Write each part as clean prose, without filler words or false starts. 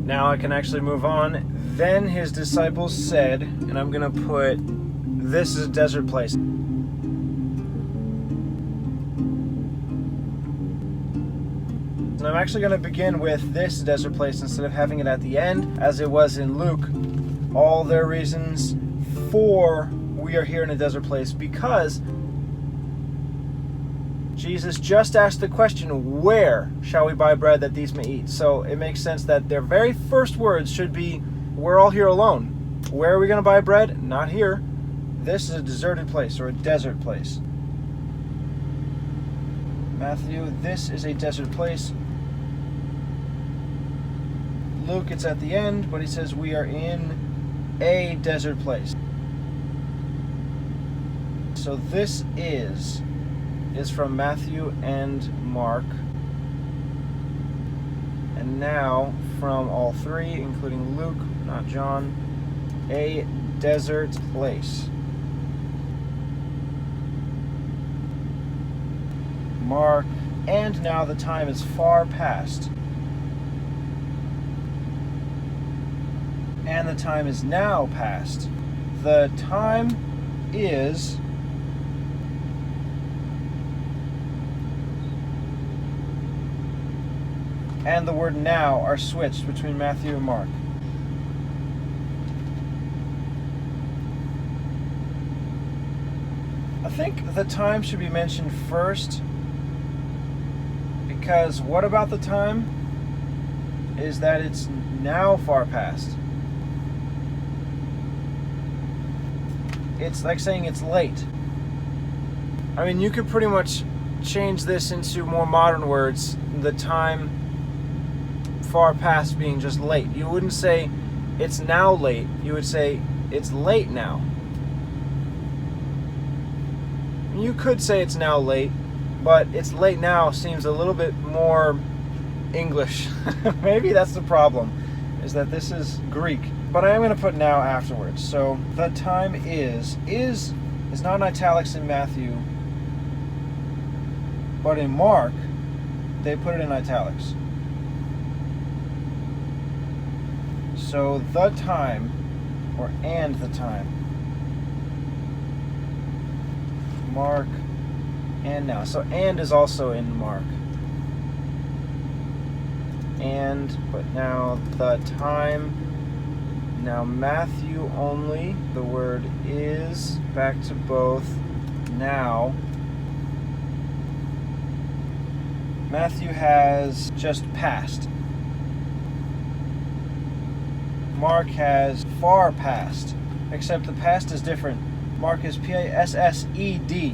Now I can actually move on. Then his disciples said, and I'm going to put, this is a desert place. And I'm actually going to begin with this desert place instead of having it at the end, as it was in Luke. All their reasons for we are here in a desert place, because Jesus just asked the question, where shall we buy bread that these may eat? So it makes sense that their very first words should be, we're all here alone. Where are we going to buy bread? Not here. This is a deserted place, or a desert place. Matthew, this is a desert place. Luke, it's at the end, but he says we are in a desert place. So this is from Matthew and Mark. And now from all three, including Luke, not John, a desert place. Mark, and now the time is far past. And the time is now past. The time is and the word now are switched between Matthew and Mark. I think the time should be mentioned first, because what about the time is that it's now far past. It's like saying it's late. I mean, you could pretty much change this into more modern words. The time far past being just late. You wouldn't say it's now late. You would say it's late now. You could say it's now late, but it's late now seems a little bit more English. Maybe that's the problem, is that this is Greek. But I am going to put now afterwards. So the time is not in italics in Matthew, but in Mark, they put it in italics. So the time, or and the time. Mark, and now. So and is also in Mark. And, but now the time. Now Matthew only, the word is, back to both, now. Matthew has just past. Mark has far past, except the past is different. Mark is P-A-S-S-E-D,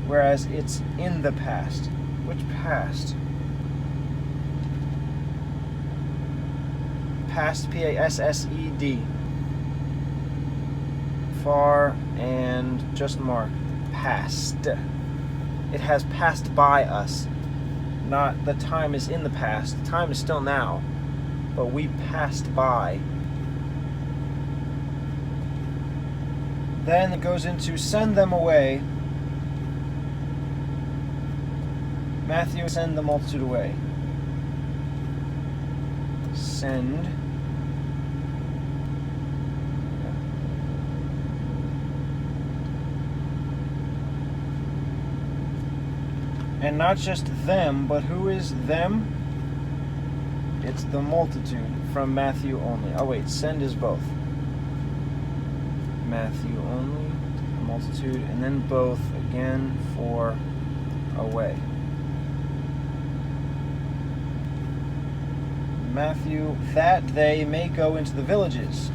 whereas it's in the past. Which past? Past, P-A-S-S-E-D. Far and just Mark. Past. It has passed by us. Not the time is in the past. The time is still now. But we passed by. Then it goes into send them away. Matthew, send the multitude away. Send. And not just them, but who is them? It's the multitude from Matthew only. Oh wait, send is both. Matthew only, the multitude, and then both again for away. Matthew, that they may go into the villages.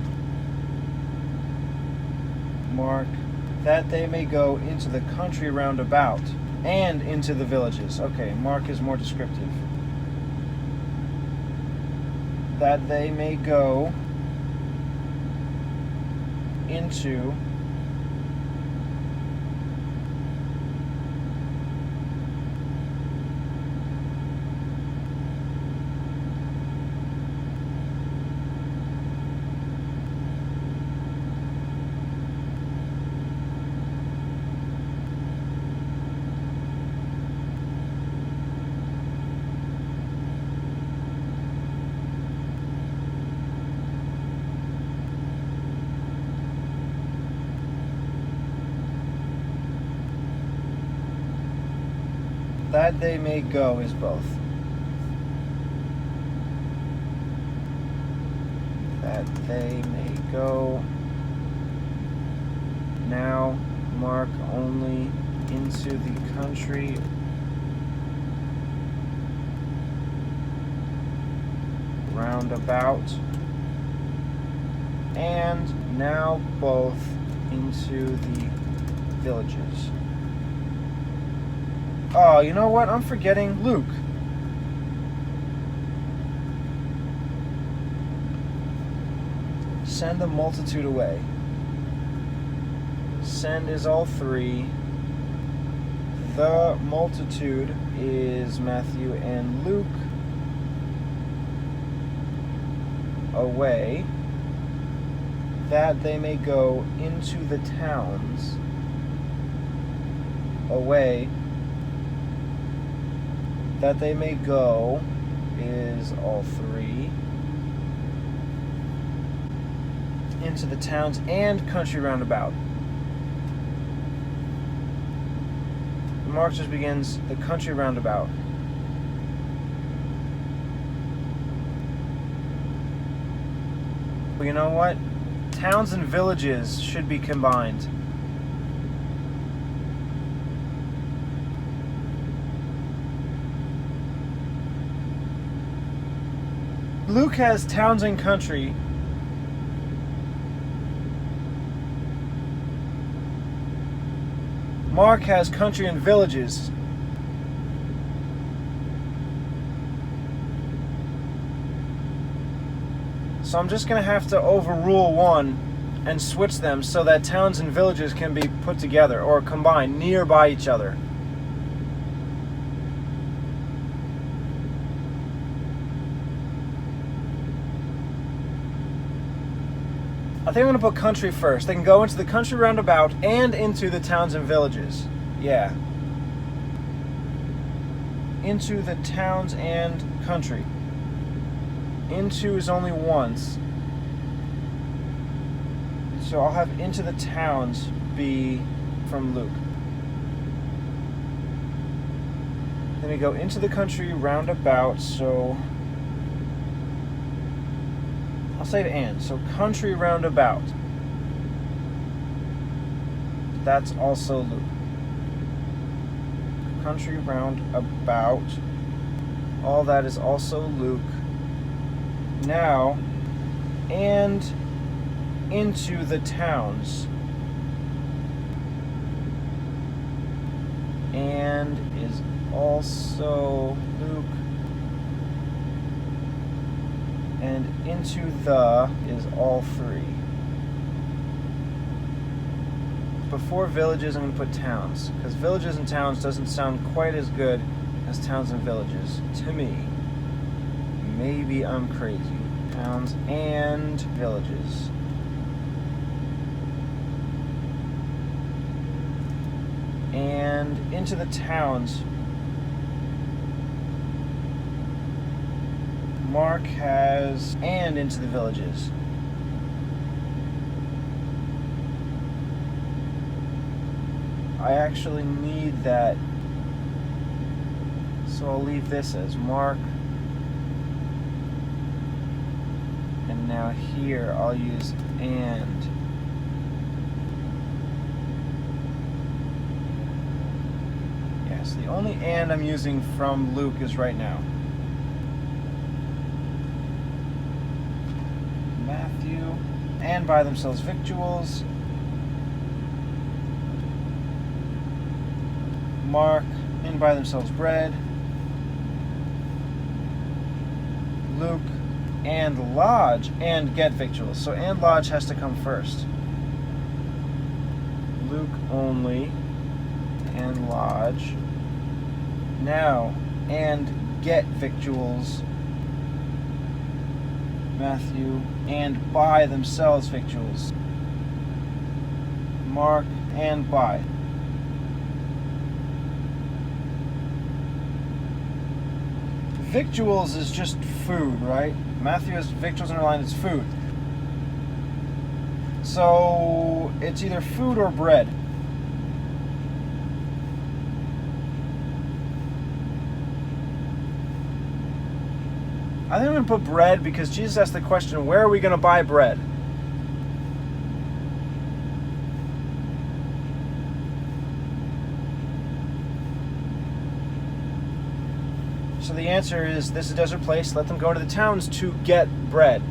Mark, that they may go into the country round about and into the villages. Okay, Mark is more descriptive. That they may go into That they may go is both. That they may go. Now mark only into the country round about, and now both into the villages. Oh, you know what? I'm forgetting Luke. Send the multitude away. Send is all three. The multitude is Matthew and Luke. Away, that they may go into the towns. Away, that they may go is all three. Into the towns and country roundabout. Mark just begins the country roundabout. Well, you know what? Towns and villages should be combined. Luke has towns and country. Mark has country and villages. So I'm just going to have to overrule one and switch them so that towns and villages can be put together or combined nearby each other. I think I'm going to put country first. They can go into the country roundabout and into the towns and villages. Yeah. Into the towns and country. Into is only once. So I'll have into the towns be from Luke. Then we go into the country roundabout, so I'll say it and. So country roundabout. That's also Luke. Country roundabout. All that is also Luke. Now, and into the towns. And is also Luke. And into the is all three. Before villages, I'm going to put towns. Because villages and towns doesn't sound quite as good as towns and villages to me. Maybe I'm crazy. Towns and villages. And into the towns. Mark has and into the villages. I actually need that. So I'll leave this as Mark. And now here I'll use and. Yes, the only and I'm using from Luke is right now. Matthew, and buy themselves victuals. Mark, and buy themselves bread. Luke, and lodge, and get victuals. So and lodge has to come first. Luke only, and lodge. Now, and get victuals. Matthew, and buy themselves victuals. Mark, and buy. Victuals is just food, right? Matthew has victuals underlined as food. So it's either food or bread. I think I'm going to put bread because Jesus asked the question, where are we going to buy bread? So the answer is, this is a desert place, let them go into the towns to get bread.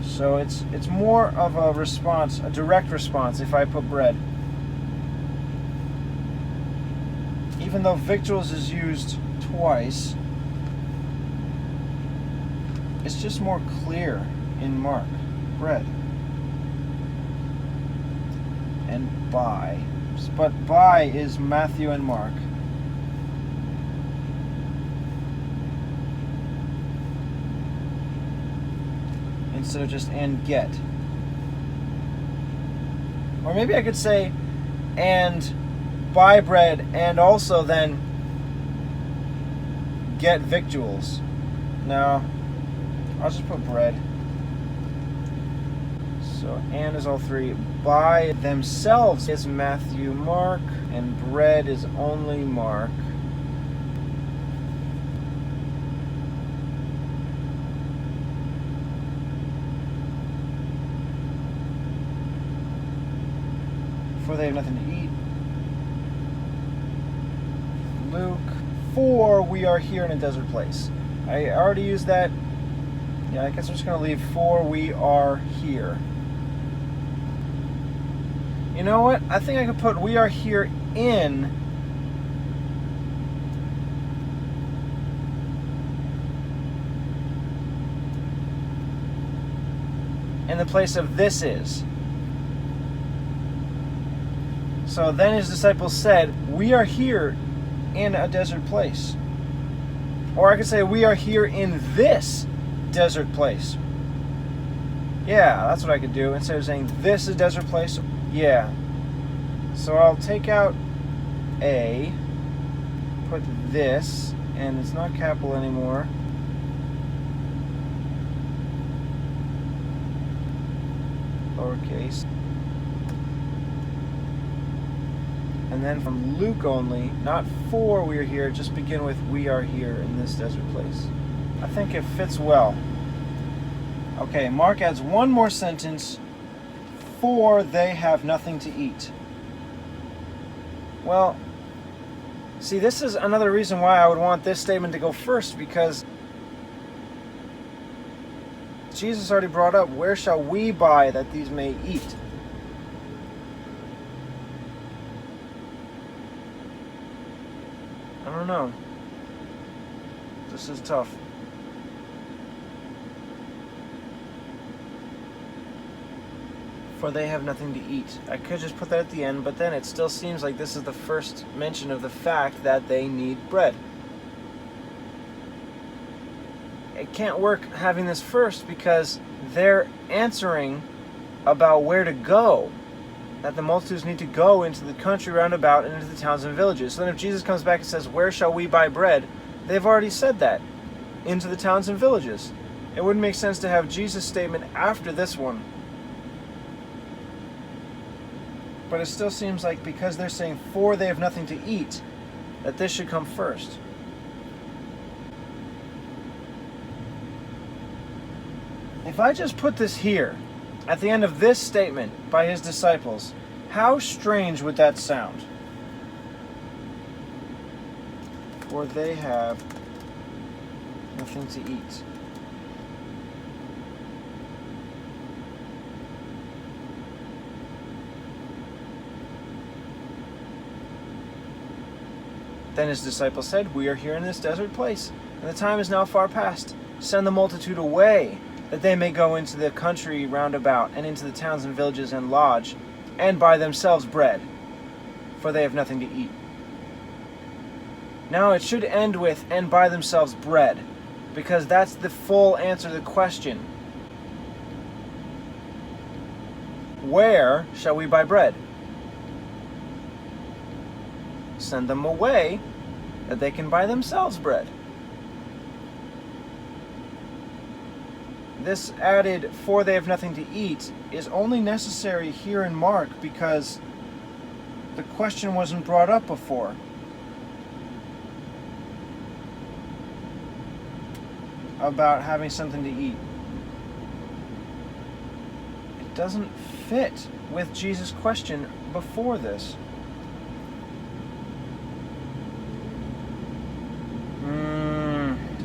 So it's more of a response, a direct response if I put bread. Even though victuals is used twice, it's just more clear in Mark. Bread. And buy. But buy is Matthew and Mark. Instead of just and get. Or maybe I could say and buy bread and also then get victuals. No, I'll just put bread. So and is all three. Buy themselves is Matthew, Mark, and bread is only Mark. For they have nothing to eat. Luke 4, we are here in a desert place. I already used that. Yeah, I guess I'm just going to leave 4, we are here. You know what? I think I could put we are here in the place of this is. So then his disciples said, we are here in a desert place. Or I could say, we are here in this desert place. Yeah, that's what I could do. Instead of saying, this is a desert place, yeah. So I'll take out A, put this, and it's not capital anymore. Lowercase. And then from Luke only, not for we are here, just begin with we are here in this desert place. I think it fits well. Okay, Mark adds one more sentence, for they have nothing to eat. Well, see, this is another reason why I would want this statement to go first, because Jesus already brought up, where shall we buy that these may eat? I don't know. This is tough. For they have nothing to eat. I could just put that at the end, but then it still seems like this is the first mention of the fact that they need bread. It can't work having this first because they're answering about where to go. That the multitudes need to go into the country round about and into the towns and villages. So then if Jesus comes back and says, where shall we buy bread? They've already said that. Into the towns and villages. It wouldn't make sense to have Jesus' statement after this one. But it still seems like because they're saying, for they have nothing to eat, that this should come first. If I just put this here, at the end of this statement by his disciples, how strange would that sound? For they have nothing to eat. Then his disciples said, we are here in this desert place, and the time is now far past. Send the multitude away, that they may go into the country round about, and into the towns and villages and lodge, and buy themselves bread, for they have nothing to eat. Now it should end with, and buy themselves bread, because that's the full answer to the question. Where shall we buy bread? Send them away, that they can buy themselves bread. This added, for they have nothing to eat, is only necessary here in Mark because the question wasn't brought up before. about having something to eat. It doesn't fit with Jesus' question before this.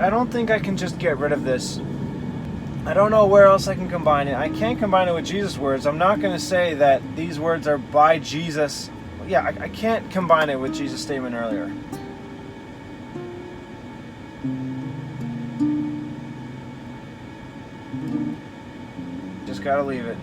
I don't think I can just get rid of this. I don't know where else I can combine it. I can't combine it with Jesus' words. I'm not going to say that these words are by Jesus. Yeah, I can't combine it with Jesus' statement earlier. Just gotta leave it.